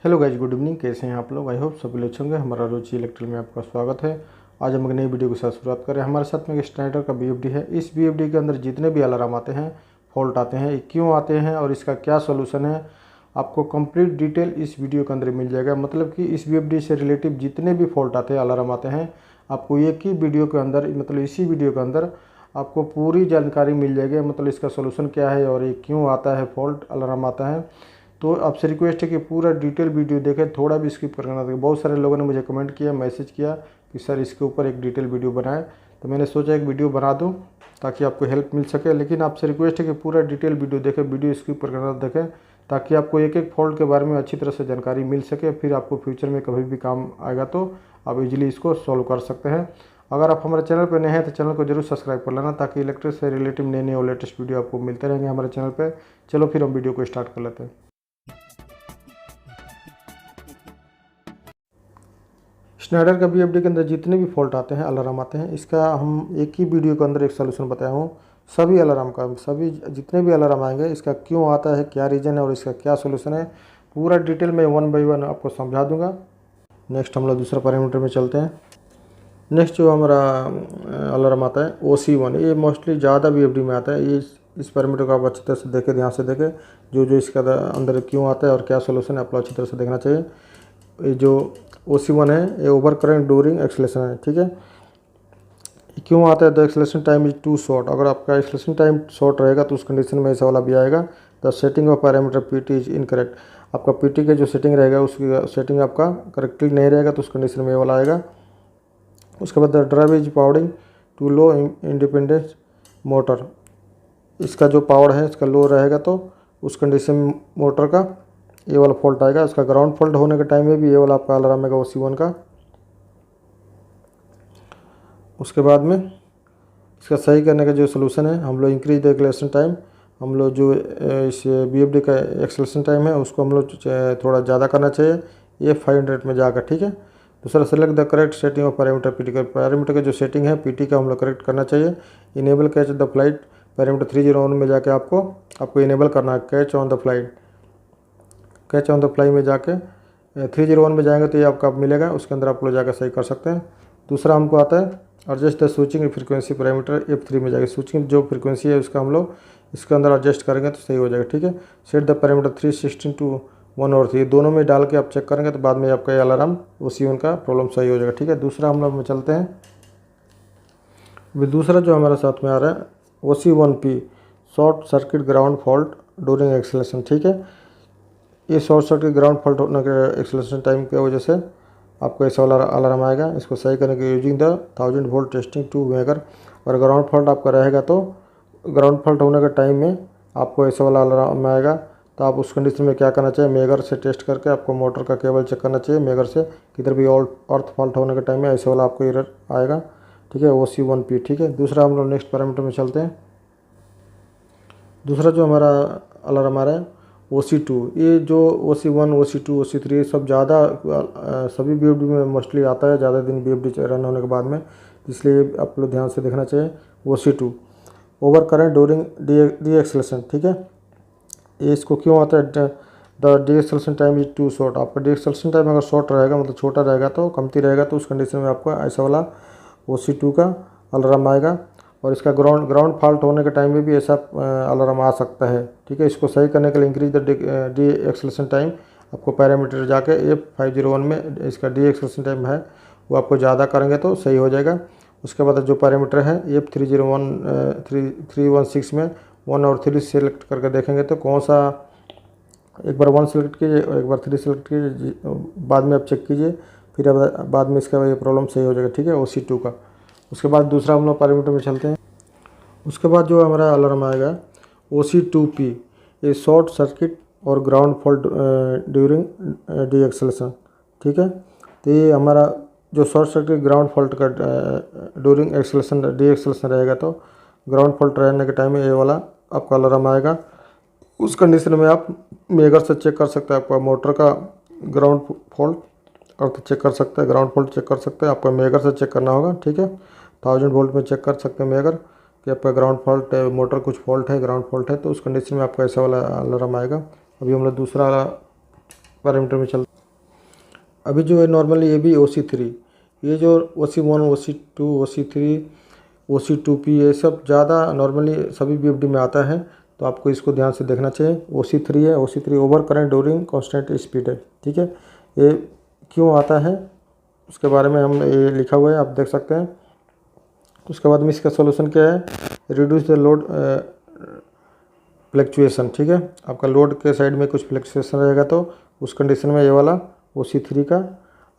Hello guys, good evening. कैसे हैं आप लोग? आई होप सभी लोग अच्छे होंगे। हमारा रुचि इलेक्ट्रिकल में आपका स्वागत है। आज हम एक नई वीडियो के साथ शुरुआत करें। हमारे साथ में एक स्नाइडर का बीएफडी है। इस बीएफडी के अंदर जितने भी अलार्म आते हैं, फॉल्ट आते हैं, ये क्यों आते हैं और इसका क्या सोल्यूशन है, आपको कंप्लीट डिटेल इस वीडियो के अंदर मिल जाएगा। मतलब कि इस बीएफडी से रिलेटिव जितने भी फॉल्ट आते हैं, अलार्म आते हैं, आपको एक ही वीडियो के अंदर, मतलब इसी वीडियो के अंदर आपको पूरी जानकारी मिल जाएगी। मतलब इसका सोल्यूशन क्या है और ये क्यों आता है, फॉल्ट अलार्म आता है। तो आपसे रिक्वेस्ट है कि पूरा डिटेल वीडियो देखें, थोड़ा भी स्किप करना था। बहुत सारे लोगों ने मुझे कमेंट किया, मैसेज किया कि सर इसके ऊपर एक डिटेल वीडियो बनाएं, तो मैंने सोचा एक वीडियो बना दूं ताकि आपको हेल्प मिल सके। लेकिन आपसे रिक्वेस्ट है कि पूरा डिटेल वीडियो देखें, वीडियो स्किप करना देखें, ताकि आपको एक एक फॉल्ट के बारे में अच्छी तरह से जानकारी मिल सके। फिर आपको फ्यूचर में कभी भी काम आएगा तो आप इजीली इसको सॉल्व कर सकते हैं। अगर आप हमारे चैनल पर नए हैं तो चैनल को जरूर सब्सक्राइब कर लेना, ताकि इलेक्ट्रिक से रिलेटिव नए नए और लेटेस्ट वीडियो आपको मिलते रहेंगे हमारे चैनल पर। चलो फिर हम वीडियो को स्टार्ट कर लेते हैं। स्नाइडर का बीएफडी के अंदर जितने भी फॉल्ट आते हैं, अलार्म आते हैं, इसका हम एक ही वीडियो के अंदर एक सोल्यूशन बताया हूँ। सभी अलार्म का, सभी जितने भी अलार्म आएंगे, इसका क्यों आता है, क्या रीज़न है और इसका क्या सोल्यूशन है, पूरा डिटेल में 1 बाय 1 आपको समझा दूंगा। नेक्स्ट हम लोग दूसरा पैरामीटर में चलते हैं। नेक्स्ट जो हमारा अलार्म आता है OC1, ये मोस्टली ज़्यादा बीएफडी में आता है। ये इस पैरामीटर को आप अच्छी तरह से देखें, ध्यान से देखें, जो इसका अंदर क्यों आता है और क्या सोल्यूशन है, आपको अच्छी तरह से देखना चाहिए। ये जो OC1 है, ये ओवर करंट ड्यूरिंग एक्सेलेरेशन है, ठीक है। क्यों आता है? The acceleration time is too short. अगर आपका एक्सेलेरेशन टाइम शॉर्ट रहेगा तो उस कंडीशन में ऐसा वाला भी आएगा। The setting of parameter PT is incorrect. आपका PT के जो सेटिंग रहेगा, उसकी सेटिंग आपका करेक्टली नहीं रहेगा तो उस कंडीशन में ये वाला आएगा। उसके बाद the drive is powering to low independence motor. इसका जो पावर है इसका लो रहेगा तो उस कंडीशन मोटर का ये वाला फॉल्ट आएगा। इसका ग्राउंड फॉल्ट होने के टाइम में भी ये वाला आपका अलार्म आएगा OC1 का। उसके बाद में इसका सही करने का जो सोल्यूशन है, हम लोग इंक्रीज द एक्सेलेरेशन टाइम, हम लोग जो इस BFD का एक्सेलेरेशन टाइम है उसको हम लोग थोड़ा ज़्यादा करना चाहिए, ये 500 में जाकर, ठीक है। दूसरा, select the correct setting of parameter PT का। पैरामीटर का जो सेटिंग है PT का हम लोग करेक्ट करना चाहिए। Enable catch the flight, parameter 301 में जाके आपको इनेबल करना है catch on the flight. Catch on the fly में जाके 301 में जाएंगे तो ये आपका मिलेगा, उसके अंदर आप लोग जाकर सही कर सकते हैं। दूसरा हमको आता है adjust the switching frequency, parameter F3 में जाके स्विचिंग जो फ्रीक्वेंसी है उसका हम लोग इसके अंदर एडजस्ट करेंगे तो सही हो जाएगा, ठीक है। सेट द पैरामीटर 316 to 1 और 3, दोनों में डाल के आप चेक करेंगे तो बाद में आपका ये अलार्म OC1 का प्रॉब्लम सही हो जाएगा, ठीक है। दूसरा हम लोग में चलते हैं। अभी दूसरा जो हमारे साथ में आ रहा है OC1P, short circuit ground fault during acceleration, ठीक है। ये शॉर्ट सर्किट ग्राउंड फॉल्ट होने के एक्सेलेरेशन टाइम की वजह से आपको ऐसा वाला अलार्म आएगा। इसको सही करने के using the 1000 volt testing to megger. और ग्राउंड फॉल्ट आपका रहेगा तो ग्राउंड फॉल्ट होने के टाइम में आपको ऐसा वाला अलार्म आएगा। तो आप उस कंडीशन में क्या करना चाहिए, मेगर से टेस्ट करके आपको मोटर का केबल चेक करना चाहिए मेगर से, किधर भी अर्थ फॉल्ट होने के टाइम में ऐसा वाला आपको एरर आएगा, ठीक है। OC1P, ठीक है। दूसरा हम लोग नेक्स्ट पैरामीटर में चलते हैं। दूसरा जो हमारा अलार्म आ रहा है OC2, ये जो OC1, OC2, OC3 सब ज़्यादा सभी BFD में मोस्टली आता है, ज़्यादा दिन BFD रन होने के बाद में, इसलिए आप लोग ध्यान से देखना चाहिए। OC2 over current during deceleration, ठीक है। ये इसको क्यों आता है? The deceleration time is too short. आपका डी एक्सेलेरेशन टाइम अगर शॉर्ट रहेगा, मतलब छोटा रहेगा तो कमती रहेगा तो उस कंडीशन में आपको ऐसा वाला OC2 का अलार्म आएगा। और इसका ग्राउंड फॉल्ट होने के टाइम में भी ऐसा अलार्म आ सकता है, ठीक है। इसको सही करने के लिए increase the deceleration time, आपको पैरामीटर जाके F501 में इसका डी एक्सेलेरेशन टाइम है वो आपको ज़्यादा करेंगे तो सही हो जाएगा। उसके बाद जो पैरामीटर है F316 में 1 और 3 सेलेक्ट करके देखेंगे तो कौन सा, एक बार 1 सेलेक्ट कीजिए और एक बार 3 सेलेक्ट कीजिए, बाद में आप चेक कीजिए, फिर बाद में इसका ये प्रॉब्लम सही हो जाएगा, ठीक है, OC2 का। उसके बाद दूसरा हम लोग पैरामीटर में चलते हैं। उसके बाद जो हमारा अलार्म आएगा OC2P, ये शॉर्ट सर्किट और ground fault during deceleration, ठीक है। तो ये हमारा जो शॉर्ट सर्किट ग्राउंड फॉल्ट का ड्यूरिंग एक्सेलेरेशन डी एक्सेलेरेशन रहेगा तो ग्राउंड फॉल्ट रहने के टाइम में ये वाला आपका अलार्म आएगा। उस कंडीशन में आप मेगर से चेक कर सकते हैं आपका मोटर का ग्राउंड फॉल्ट, और तो चेक कर सकते हैं, ग्राउंड फॉल्ट चेक कर सकते हैं, आपको मेगर से चेक करना होगा, ठीक है। 1000 वोल्ट में चेक कर सकते हैं मेगर कि आपका ग्राउंड फॉल्ट है, मोटर कुछ फॉल्ट है, ग्राउंड फॉल्ट है, तो उस कंडीशन में आपका ऐसा वाला अलार्म आएगा। अभी हम लोग दूसरा पैरामीटर में चलते। अभी जो है नॉर्मली ये भी OC3, ये जो OC1, OC2, OC3, OC2P ये सब ज़्यादा नॉर्मली सभी BFD में आता है, तो आपको इसको ध्यान से देखना चाहिए। OC3 है, OC3 over current during constant speed है, ठीक है। ये क्यों आता है उसके बारे में हम ये लिखा हुआ है, आप देख सकते हैं। उसके बाद में इसका सोल्यूशन क्या है, रिड्यूस द लोड फ्लक्चुएशन, ठीक है। आपका लोड के साइड में कुछ फ्लक्चुएशन रहेगा तो उस कंडीशन में ये वाला OC3 का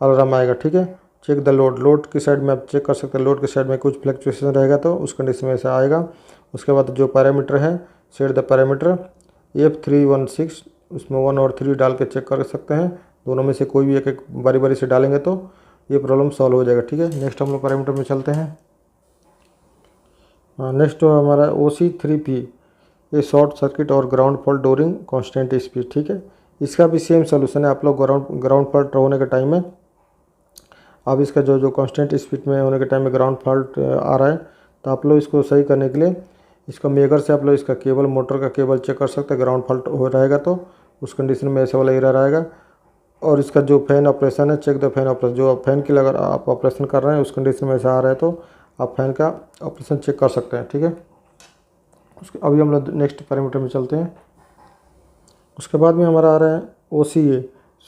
अलार्म आएगा, ठीक है। चेक द लोड, लोड की साइड में आप चेक कर सकते हैं, लोड की साइड में कुछ फ्लक्चुएशन रहेगा तो उस कंडीशन में ऐसा आएगा। उसके बाद जो पैरामीटर है, सेट द पैरामीटर F316, उसमें 1 और 3 डाल के चेक कर सकते हैं। दोनों में से कोई भी एक बारी बारी से डालेंगे तो ये प्रॉब्लम सॉल्व हो जाएगा, ठीक है। नेक्स्ट हम लोग पैरामीटर में चलते हैं। नेक्स्ट तो हमारा OC3P, ये शॉर्ट सर्किट और ground fault during constant speed, ठीक है। इसका भी सेम सोल्यूशन है। आप लोग ग्राउंड फॉल्ट होने के टाइम में अब इसका जो कांस्टेंट स्पीड में होने के टाइम में ग्राउंड फॉल्ट आ रहा है, तो आप लोग इसको सही करने के लिए इसको मेगर से आप लोग इसका केबल, मोटर का केबल चेक कर सकते हैं। ग्राउंड फॉल्ट हो रहेगा तो उस कंडीशन में ऐसा वाला एरर आएगा। और इसका जो फैन ऑपरेशन है, चेक द फैन ऑपरेशन, जो फैन की अगर आप ऑपरेशन कर रहे हैं उस कंडीशन में ऐसा आ रहा है तो आप फैन का ऑपरेशन चेक कर सकते हैं, ठीक है। अभी हम लोग नेक्स्ट पैरामीटर में चलते हैं। उसके बाद में हमारा आ रहा है OCA,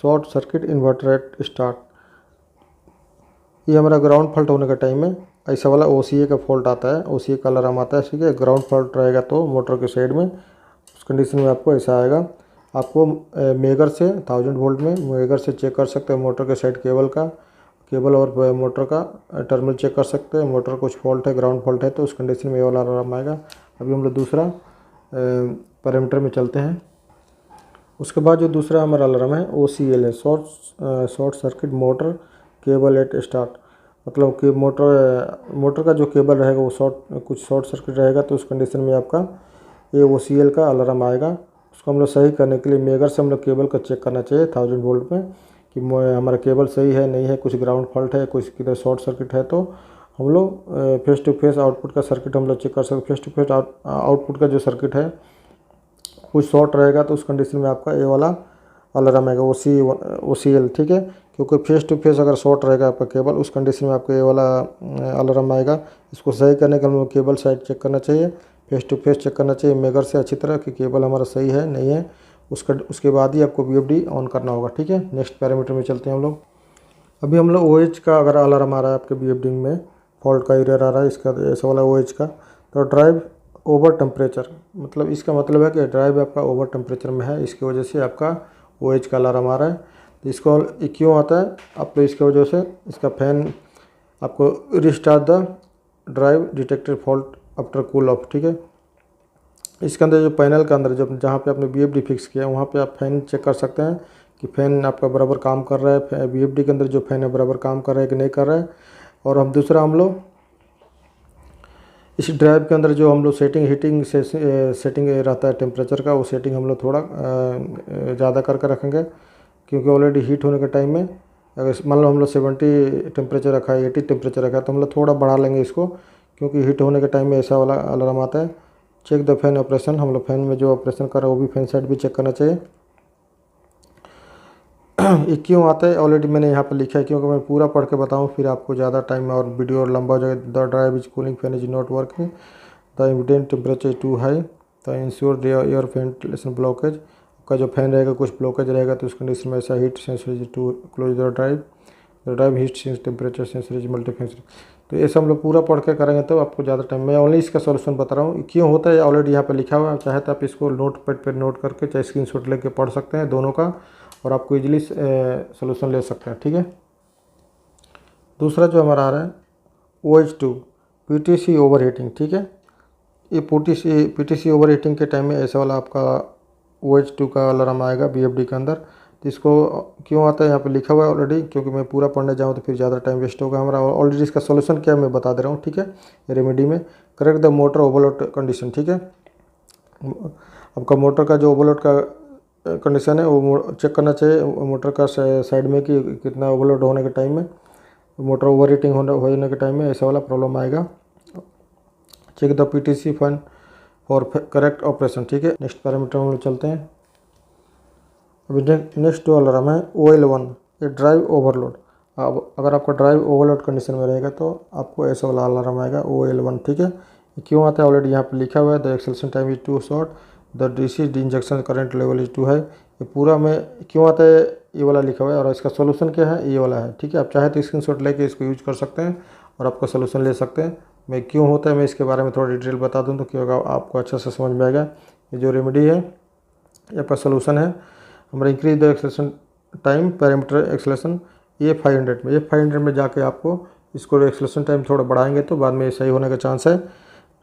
short circuit inverter at start. ये हमारा ग्राउंड फॉल्ट होने का टाइम में ऐसा वाला OCA का फॉल्ट आता है, OCA का अलार्म आता है, ठीक है। ग्राउंड फॉल्ट रहेगा तो मोटर के साइड में उस कंडीशन में आपको ऐसा आएगा। आपको मेगर से 1000 वोल्ट में मेगर से चेक कर सकते हैं मोटर के साइड केबल और मोटर का टर्मिनल चेक कर सकते हैं। मोटर कुछ फॉल्ट है, ग्राउंड फॉल्ट है तो उस कंडीशन में ये वाला अलार्म आएगा। अभी हम लोग दूसरा पैरामीटर में चलते हैं। उसके बाद जो दूसरा हमारा अलार्म है OCL है, short circuit motor cable at start. मतलब कि मोटर का जो केबल रहेगा वो कुछ शॉर्ट सर्किट रहेगा तो उस कंडीशन में आपका ये OCL का अलार्म आएगा। उसको हम लोग सही करने के लिए मेगर से हम लोग केबल का चेक करना चाहिए 1000 वोल्ट में कि हमारा केबल सही है नहीं है, कुछ ग्राउंड फॉल्ट है, कुछ किधर शॉर्ट सर्किट है, तो हम लोग फेस टू फेस आउटपुट का सर्किट हम लोग चेक कर सकते हैं। फेस टू फेस आउटपुट का जो सर्किट है कुछ शॉर्ट रहेगा तो उस कंडीशन में आपका ये वाला अलार्म आएगा OCL, ठीक है। क्योंकि फेस टू फेस अगर शॉर्ट रहेगा आपका केबल उस कंडीशन में आपको ये वाला अलार्म आएगा। इसको सही करने के लिए हम लोग केबल साइड चेक करना चाहिए, फेस टू फेस चेक करना चाहिए मेगर से अच्छी तरह कि केबल हमारा सही है नहीं है, उसके बाद ही आपको BFD ऑन करना होगा, ठीक है। नेक्स्ट पैरामीटर में चलते हैं हम लोग। अभी हम लोग OH का अगर अलार्म आ रहा है आपके BFD में, फॉल्ट का एरर आ रहा है इसका ऐसा वाला OH का, तो ड्राइव ओवर टेम्परेचर, मतलब इसका मतलब है कि ड्राइव आपका ओवर टेम्परेचर में है, इसकी वजह से आपका OH का अलार्म आ रहा है। तो इसको क्यों आता है, आपको इसकी वजह से इसका फैन आपको restart the drive detected fault after cool off, ठीक है। इसके अंदर जो पैनल के अंदर जहाँ पे आपने BFD फिक्स किया है वहाँ पे आप फैन चेक कर सकते हैं कि फ़ैन आपका बराबर काम कर रहा है, BFD के अंदर जो फ़ैन है बराबर काम कर रहा है कि नहीं कर रहा है। और हम दूसरा हम लोग इस ड्राइव के अंदर जो हम लोग सेटिंग रहता है टेम्परेचर का, वो सेटिंग हम लोग थोड़ा ज़्यादा करके रखेंगे क्योंकि ऑलरेडी हीट होने के टाइम में अगर मान लो हम लोग 70 टेम्परेचर रखा है, 80 टेम्परेचर रखा है तो हम लोग थोड़ा बढ़ा लेंगे इसको, क्योंकि हीट होने के टाइम में ऐसा वाला अलार्म आता है। चेक द फैन ऑपरेशन, हम लोग फैन में जो ऑपरेशन कर रहे हैं वो भी फैन साइड भी चेक करना चाहिए। ये क्यों आता है ऑलरेडी मैंने यहाँ पर लिखा है, क्योंकि मैं पूरा पढ़ के बताऊँ फिर आपको ज़्यादा टाइम और वीडियो और लंबा हो जाएगा। The drive is cooling fan is not working, the immediate temperature is too high, the ensure the air ventilation blockage, का जो फैन रहेगा कुछ ब्लॉकेज रहेगा तो उस कंडीशन में ऐसा heat sensor is to close the drive heat sense temperature sensor is multiphase. तो ये सब हम लोग पूरा पढ़ के करेंगे तो आपको ज़्यादा टाइम, मैं ओनली इसका सॉल्यूशन बता रहा हूँ क्यों होता है, ऑलरेडी यहाँ पे लिखा हुआ है। चाहे तो आप इसको नोट पैड पर नोट करके चाहे स्क्रीनशॉट लेके पढ़ सकते हैं दोनों का, और आपको इजीली सॉल्यूशन ले सकते हैं, ठीक है। दूसरा जो हमारा आ रहा है OH2 PTC ओवर हीटिंग, ठीक है। ये PTC ओवर हीटिंग के टाइम में ऐसा वाला आपका OH2 का अलार्म आएगा BFD के अंदर। तो इसको क्यों आता है यहाँ पे लिखा हुआ है ऑलरेडी, क्योंकि मैं पूरा पढ़ने जाऊँ तो फिर ज़्यादा टाइम वेस्ट होगा हमारा। ऑलरेडी इसका सॉल्यूशन क्या मैं बता दे रहा हूँ, ठीक है। रेमेडी में correct the motor overload condition, ठीक है। आपका मोटर का जो ओवरलोड का कंडीशन है वो चेक करना चाहिए मोटर का साइड में कि कितना ओवरलोड होने के टाइम में, मोटर ओवर हीटिंग होने के टाइम में ऐसा वाला प्रॉब्लम आएगा। Check the PTC fan for correct operation, ठीक है। नेक्स्ट पैरामीटर हम लोग चलते हैं। अभी नेक्स्ट जो अलार्म है OL1, ये ड्राइव ओवरलोड। अब अगर आपका ड्राइव ओवरलोड कंडीशन में रहेगा तो आपको ऐसा वाला अलार्म आएगा OL1, ठीक है। ये क्यों आता है ऑलरेडी यहाँ पे लिखा हुआ है, the acceleration time is too short, the DC D injection current level is too high. ये पूरा में क्यों आता है ये वाला लिखा हुआ है, और इसका सोल्यूशन क्या है ये वाला है, ठीक है। आप चाहे तो स्क्रीनशॉट लेके इसको यूज कर सकते हैं और आपका सोल्यूशन ले सकते हैं। मैं क्यों होता है मैं इसके बारे में थोड़ा डिटेल बता दूँ तो क्या होगा, आपको अच्छा से समझ में आएगा। ये जो रेमेडी है ये आपका सोल्यूशन है हमारा increase the acceleration time parameter acceleration, ये 500 में जाके आपको इसको एक्सेलेरेशन टाइम थोड़ा बढ़ाएंगे तो बाद में ये सही होने का चांस है।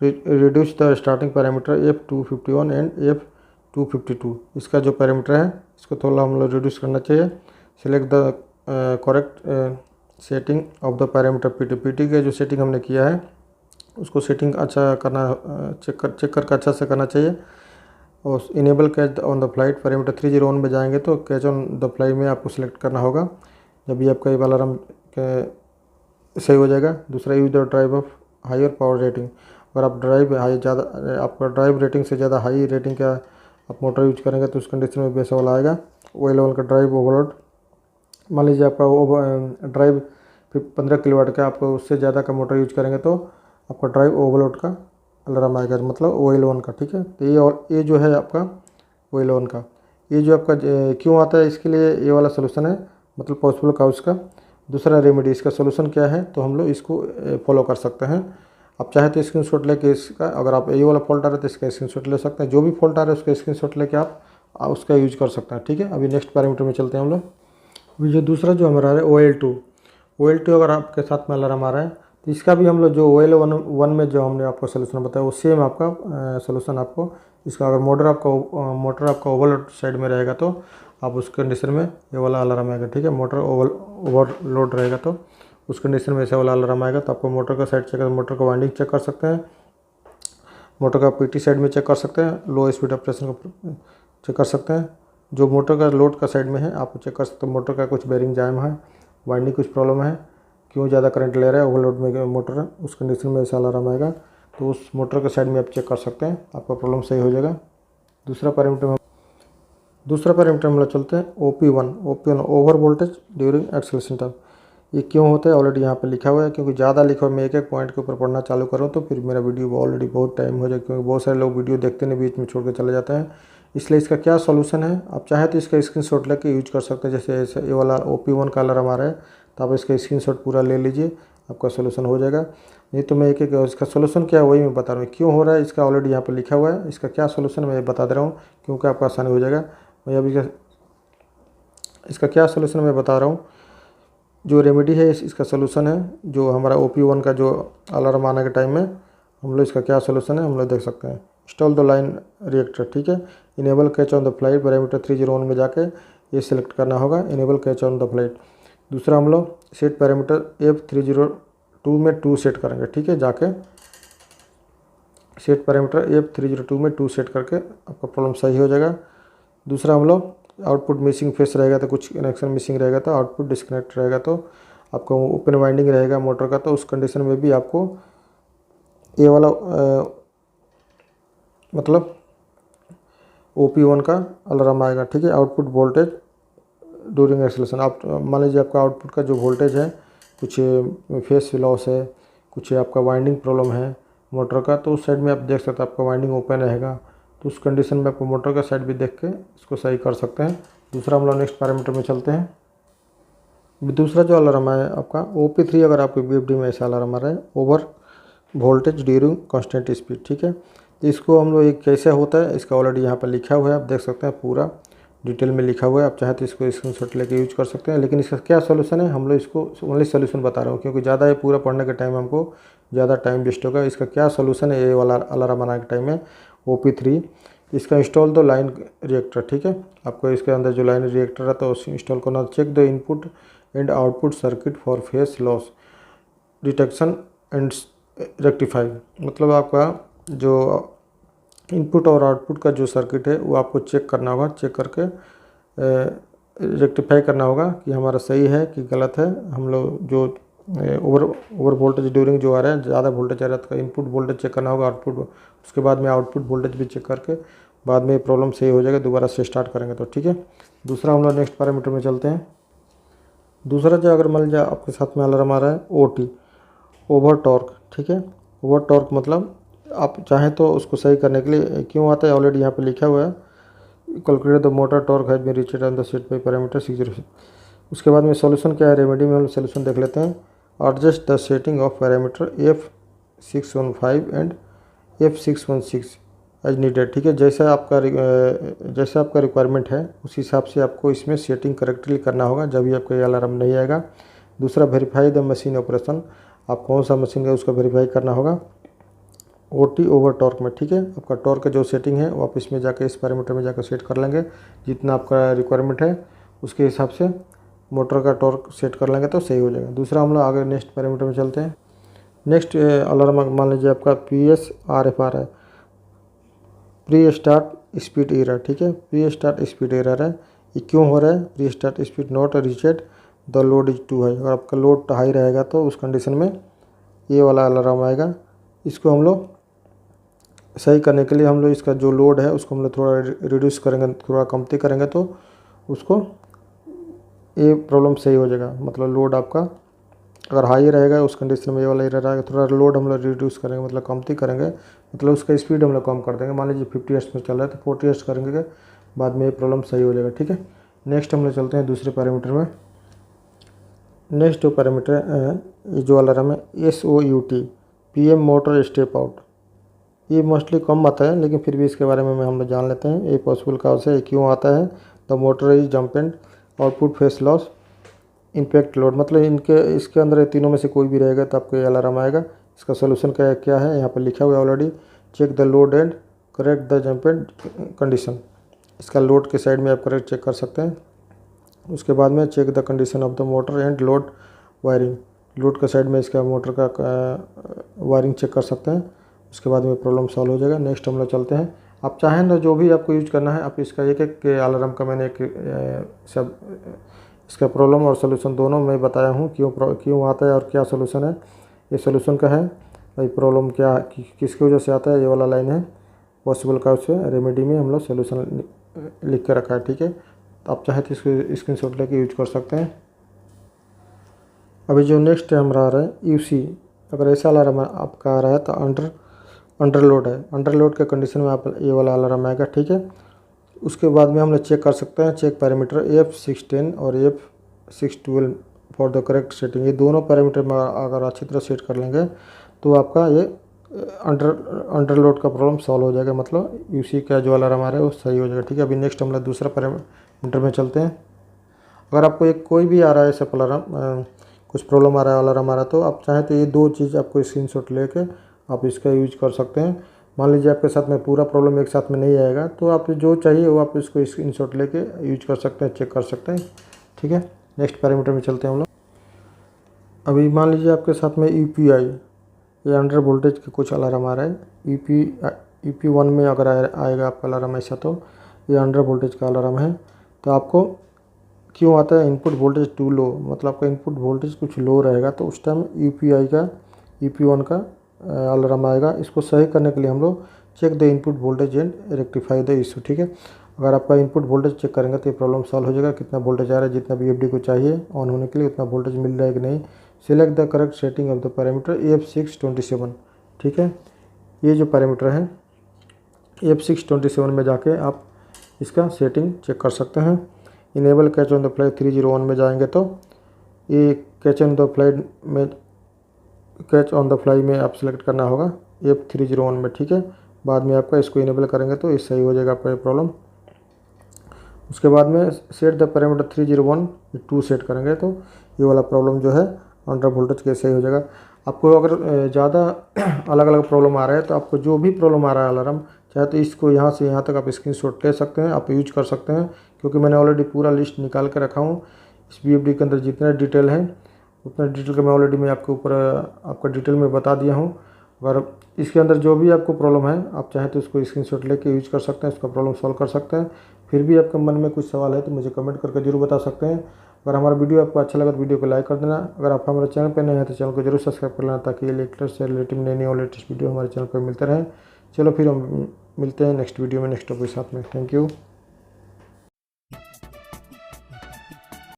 Reduce the starting parameter F251 and F252, इसका जो पैरामीटर है इसको थोड़ा हम लोग रिड्यूस करना चाहिए। Select the correct setting of the parameter PT के जो सेटिंग हमने किया है उसको सेटिंग अच्छा करना, चेक करके अच्छा से करना चाहिए। और enable catch on the flight parameter 301 में जाएंगे तो कैच ऑन द फ्लाई में आपको सिलेक्ट करना होगा, जब भी आपका ये वाला अलार्म सही हो जाएगा। दूसरा use the drive of higher power rating, अगर आप ड्राइव हाई ज़्यादा आपका ड्राइव रेटिंग से ज़्यादा हाई रेटिंग का आप मोटर यूज करेंगे तो उस कंडीशन में वैसा वाला आएगा। OL1 का ड्राइव ओवरलोड, मान लीजिए आपका ड्राइव 15 किलोवाट का, आपको उससे ज़्यादा का मोटर यूज करेंगे तो आपका ड्राइव ओवरलोड का अलार्म आएगा, मतलब OL1 का, ठीक है। तो ये जो है आपका OL1 का, ये जो आपका क्यों आता है इसके लिए ये वाला सोल्यूशन है, मतलब पॉसिबल काउस का। दूसरा रेमेडी, इसका सोल्यूशन क्या है तो हम लोग इसको फॉलो कर सकते हैं। आप चाहे तो स्क्रीनशॉट लेके इसका, अगर आप ये वाला फॉल्ट आ रहा है तो इसका स्क्रीनशॉट ले सकते हैं, जो भी फॉल्ट आ रहा है उसका स्क्रीनशॉट लेके आप उसका यूज कर सकते हैं, ठीक है। अभी नेक्स्ट पैरामीटर में चलते हैं हम लोग। अभी जो दूसरा जो हमारा है OL2 अगर आपके साथ में अलार्म आ रहा है तो इसका भी हम लोग जो OL1 में जो हमने आपको सोल्यूशन बताया वो सेम आपका सोल्यूशन आपको इसका, अगर मोटर आपका ओवरलोड साइड में रहेगा तो आप उस कंडीशन में ये वाला अलार्म आएगा, ठीक है। मोटर ओवरलोड रहेगा तो उस कंडीशन में ऐसा वाला अलार्म आएगा। तो आपको मोटर का साइड चेक, मोटर का वाइंडिंग चेक कर सकते हैं, मोटर का पीटी साइड में चेक कर सकते हैं, लो स्पीड ऑपरेशन का चेक कर सकते हैं। जो मोटर का लोड का साइड में है आप चेक कर सकते हैं, मोटर का कुछ बेरिंग जाम है, वाइंडिंग कुछ प्रॉब्लम है, क्यों ज़्यादा करंट ले रहा है, ओवरलोड में मोटर है, उस कंडीशन में ऐसा अलार्म आएगा। तो उस मोटर के साइड में आप चेक कर सकते हैं, आपका प्रॉब्लम सही हो जाएगा। दूसरा पैरामीटर हम लोग चलते हैं OP1 over voltage during acceleration time. ये क्यों होता है ऑलरेडी यहाँ पे लिखा हुआ है, क्योंकि ज़्यादा लिखा हुआ है, मैं एक पॉइंट के ऊपर पढ़ना चालू करूँ तो फिर मेरा वीडियो ऑलरेडी बहुत टाइम हो जाएगा, क्योंकि बहुत सारे लोग वीडियो देखते नहीं, बीच में छोड़ के चले जाते हैं। इसलिए इसका क्या सोल्यूशन है, आप चाहे तो इसका स्क्रीनशॉट लेके यूज कर सकते हैं। जैसे ये वाला OP1 का अलार्म आ रहा है तो आप इसका स्क्रीनशॉट पूरा ले लीजिए, आपका सोल्यूशन हो जाएगा। नहीं तो मैं एक इसका सोल्यूशन क्या है वही मैं बता रहा हूँ, क्यों हो रहा है इसका ऑलरेडी यहाँ पर लिखा हुआ है, इसका क्या सोल्यूशन मैं बता दे रहा हूँ क्योंकि आपका आसानी हो जाएगा। मैं अभी इसका क्या सोल्यूशन मैं बता रहा हूँ, जो रेमेडी है इसका सोल्यूशन है, जो हमारा OP1 का जो अलार्म आने के टाइम में हम लोग इसका क्या सोल्यूशन है हम लोग देख सकते हैं। इंस्टॉल द लाइन रिएक्टर, ठीक है। Enable catch on the flight parameter 301 में जाके ये सिलेक्ट करना होगा, enable catch on the flight. दूसरा हम लोग सेट पैरामीटर F302 में 2 सेट करेंगे, ठीक है। जाके सेट पैरामीटर F302 में 2 सेट करके आपका प्रॉब्लम सही हो जाएगा। दूसरा हम लोग आउटपुट मिसिंग फेस रहेगा तो कुछ कनेक्शन मिसिंग रहेगा तो आउटपुट डिस्कनेक्ट रहेगा तो आपको ओपन वाइंडिंग रहेगा मोटर का, तो उस कंडीशन में भी आपको ये वाला मतलब OP1 का अलार्म आएगा, ठीक है। आउटपुट वोल्टेज ड्यूरिंग एक्सेलेरेशन, आप मान लीजिए आपका आउटपुट का जो वोल्टेज है कुछ फेस लॉस है, कुछ आपका वाइंडिंग प्रॉब्लम है मोटर का, तो उस साइड में आप देख सकते हैं आपका वाइंडिंग ओपन रहेगा, तो उस कंडीशन में आपको मोटर का साइड भी देख के इसको सही कर सकते हैं। दूसरा हम लोग नेक्स्ट पैरामीटर में चलते हैं। दूसरा जो अलार्म है आपका OP3, अगर आपको BFD में ऐसा अलार्म आ रहा है over voltage during constant speed, ठीक है। तो इसको हम लोग कैसे होता है इसका ऑलरेडी यहाँ पर लिखा हुआ है, आप देख सकते हैं पूरा डिटेल में लिखा हुआ है, आप चाहे तो इसको स्क्रीनशॉट लेके यूज कर सकते हैं। लेकिन इसका क्या सोल्यूशन है हम लोग इसको ओनली सोल्यूशन बता रहा हूँ, क्योंकि ज़्यादा ये पूरा पढ़ने के टाइम हमको ज़्यादा टाइम वेस्ट होगा। इसका क्या सोल्यूशन है ये वाला अलार्म आने के टाइम में OP3, इसका इंस्टॉल दो लाइन रिएक्टर, ठीक है। आपको इसके अंदर जो लाइन रिएक्टर है तो उसे इंस्टॉल करना। Check the input and output circuit for phase loss detection and rectify, मतलब आपका जो इनपुट और आउटपुट का जो सर्किट है वो आपको चेक करना होगा, चेक करके रेक्टिफाई करना होगा कि हमारा सही है कि गलत है। हम लोग जो ओवर वोल्टेज ड्यूरिंग जो आ रहा है, ज़्यादा वोल्टेज आ रहा है तो इनपुट वोल्टेज चेक करना होगा, आउटपुट, उसके बाद में आउटपुट वोल्टेज भी चेक करके बाद में प्रॉब्लम सही हो जाएगा, दोबारा से स्टार्ट करेंगे तो, ठीक है। दूसरा हम लोग नेक्स्ट पैरामीटर में चलते हैं। दूसरा जो अगर मान लीजिए आपके साथ में अलार्म आ रहा है OT, ओवर टॉर्क, ठीक है। ओवर टॉर्क मतलब आप चाहें तो उसको सही करने के लिए क्यों आता है, ऑलरेडी यहाँ पे लिखा हुआ है, calculate the motor torque has been reached on the set by parameter 606। उसके बाद में सॉल्यूशन क्या है, रेमेडी में हम सॉल्यूशन देख लेते हैं। Adjust the setting of parameter F615 and F616 as needed, ठीक है। जैसा आपका रिक्वायरमेंट है उस हिसाब से आपको इसमें सेटिंग करेक्टली करना होगा, जब भी आपका ये अलार्म नहीं आएगा। दूसरा, वेरीफाई द मशीन ऑपरेशन, आप कौन सा मशीन है उसका वेरीफाई करना होगा OT ओवर टॉर्क में, ठीक है। आपका टॉर्क का जो सेटिंग है वो आप इसमें जाकर इस पैरामीटर में जाकर सेट कर लेंगे, जितना आपका रिक्वायरमेंट है उसके हिसाब से मोटर का टॉर्क सेट कर लेंगे तो सही हो जाएगा। दूसरा हम लोग आगे नेक्स्ट पैरामीटर में चलते हैं। नेक्स्ट अलार्म मान लीजिए आपका PSRFR है, प्री स्टार्ट स्पीड एरर, ठीक है। प्री स्टार्ट स्पीड एरर है, ये क्यों हो रहा है, pre start speed not reached the load is too high. अगर आपका लोड हाई रहेगा तो उस कंडीशन में ये वाला अलार्म आएगा। इसको हम लोग सही करने के लिए हम लोग इसका जो लोड है उसको हम लोग थोड़ा रिड्यूस करेंगे, थोड़ा कमती करेंगे तो उसको ये प्रॉब्लम सही हो जाएगा। मतलब लोड आपका अगर हाई रहेगा उस कंडीशन में ये वाला एरर आएगा, थोड़ा लोड हम लोग रिड्यूस करेंगे, मतलब कमती करेंगे, मतलब उसका स्पीड हम लोग कम कर देंगे। मान लीजिए 50 हर्ट्ज में चल रहा है तो 40 हर्ट्ज करेंगे, बाद में ये प्रॉब्लम सही हो जाएगा, ठीक है। नेक्स्ट हम लोग चलते हैं दूसरे पैरामीटर में। नेक्स्ट जो पैरामीटर है जो अलार्म है SOUT, PM motor step out. ये मोस्टली कम आता है लेकिन फिर भी इसके बारे में हम लोग जान लेते हैं। ये पॉसिबल काज है, क्यों आता है। The motor is jump and output face loss impact load, मतलब इसके अंदर ये तीनों में से कोई भी रहेगा तो आपको ये अलार्म आएगा। इसका सोल्यूशन क्या है यहाँ पर लिखा हुआ है already. Check the load and correct the jump and condition. इसका लोड के साइड में आप करेक्ट चेक कर सकते हैं। उसके बाद में check the condition of the motor and load wiring, load के साइड में इसका मोटर का वायरिंग चेक कर सकते हैं। उसके बाद में प्रॉब्लम सॉल्व हो जाएगा। नेक्स्ट हम लोग चलते हैं। आप चाहें तो जो भी आपको यूज करना है आप इसका एक अलार्म का मैंने सब इसका प्रॉब्लम और सोल्यूशन दोनों मैं बताया हूँ, क्यों आता है और क्या सोल्यूशन है। ये सोल्यूशन का है भाई, प्रॉब्लम क्या किसकी वजह से आता है, ये वाला लाइन है पॉसिबल का, उससे रेमेडी में हम लोग सोल्यूशन लिख के रखा है, ठीक है। तो आप चाहे तो इसको स्क्रीनशॉट लेके यूज कर सकते हैं। अभी जो नेक्स्ट हमारा आ रहा है UC, अगर ऐसा अलार्म आपका आ रहा है तो अंडरलोड है, अंडरलोड के कंडीशन में आप ये वाला अलार्म आएगा, ठीक है। उसके बाद में हम लोग चेक कर सकते हैं, चेक पैरामीटर F610 और F612 for the correct setting. ये दोनों पैरामीटर में अगर अच्छी तरह सेट कर लेंगे तो आपका ये अंडरलोड का प्रॉब्लम सॉल्व हो जाएगा, मतलब UC का जो अलार्म आ रहा है वो सही हो जाएगा, ठीक है। अभी नेक्स्ट हम लोग दूसरा पैरामीटर में चलते हैं। अगर आपको एक कोई भी आ रहा है ऐसा अलार्म, कुछ प्रॉब्लम आ रहा है, अलार्म आ रहा है, तो आप चाहें तो ये दो चीज़ आपको स्क्रीनशॉट लेके आप इसका यूज कर सकते हैं। मान लीजिए आपके साथ में पूरा प्रॉब्लम एक साथ में नहीं आएगा तो आप जो चाहिए वो आप इसको स्क्रीनशॉट लेके यूज कर सकते हैं, चेक कर सकते हैं, ठीक है। नेक्स्ट पैरामीटर में चलते हैं हम लोग। अभी मान लीजिए आपके साथ में UPI, ये अंडर वोल्टेज के कुछ अलार्म आ रहा है। EP1 में अगर आएगा आपका अलार्म ऐसा तो ये अंडर वोल्टेज का अलार्म है। तो आपको क्यों आता है, इनपुट वोल्टेज टू लो, मतलब आपका इनपुट वोल्टेज कुछ लो रहेगा तो उस टाइम EP1 का अलार्म आएगा। इसको सही करने के लिए हम लोग check the input voltage and rectify the issue, ठीक है। अगर आपका इनपुट वोल्टेज चेक करेंगे तो ये प्रॉब्लम सॉल्व हो जाएगा। कितना वोल्टेज आ रहा है, जितना BFD को चाहिए ऑन होने के लिए उतना वोल्टेज मिल रहा है कि नहीं। Select the correct setting of the parameter F627, ठीक है। ये जो पैरामीटर है F627 में जाके आप इसका सेटिंग चेक कर सकते हैं। Enable catch on the fly 301 में जाएंगे तो ये कैच ऑन द फ्लाई में आप सेलेक्ट करना होगा F301 में, ठीक है। बाद में आपका इसको इनेबल करेंगे तो ये सही हो जाएगा आपका ये प्रॉब्लम। उसके बाद में सेट द पैरामीटर 301 2 सेट करेंगे तो ये वाला प्रॉब्लम जो है अंडर वोल्टेज के सही हो जाएगा। आपको अगर ज़्यादा अलग अलग प्रॉब्लम आ रहा है तो आपको जो भी प्रॉब्लम आ रहा है अलार्म, चाहे तो इसको यहाँ से यहाँ तक आप स्क्रीनशॉट ले सकते हैं, आप यूज कर सकते हैं, क्योंकि मैंने ऑलरेडी पूरा लिस्ट निकाल के रखा हूँ। इस BFD के अंदर जितना डिटेल है उतना डिटेल का मैं ऑलरेडी आपके ऊपर आपका डिटेल में बता दिया हूँ। अगर इसके अंदर जो भी आपको प्रॉब्लम है आप चाहें तो इसको स्क्रीनशॉट लेके यूज कर सकते हैं, इसका प्रॉब्लम सॉल्व कर सकते हैं। फिर भी आपके मन में कुछ सवाल है तो मुझे कमेंट करके जरूर बता सकते हैं। अगर हमारा वीडियो आपको अच्छा लगा तो वीडियो को लाइक कर देना। अगर आप हमारे चैनल पर नए हैं तो चैनल को जरूर सब्सक्राइब कर लेना, ताकि ये लेटेस्ट से रिलेटिव नई और लेटेस्ट वीडियो हमारे चैनल पर मिलते रहें। चलो फिर हम मिलते हैं नेक्स्ट वीडियो में नेक्स्ट टॉपिक के साथ में। Thank you.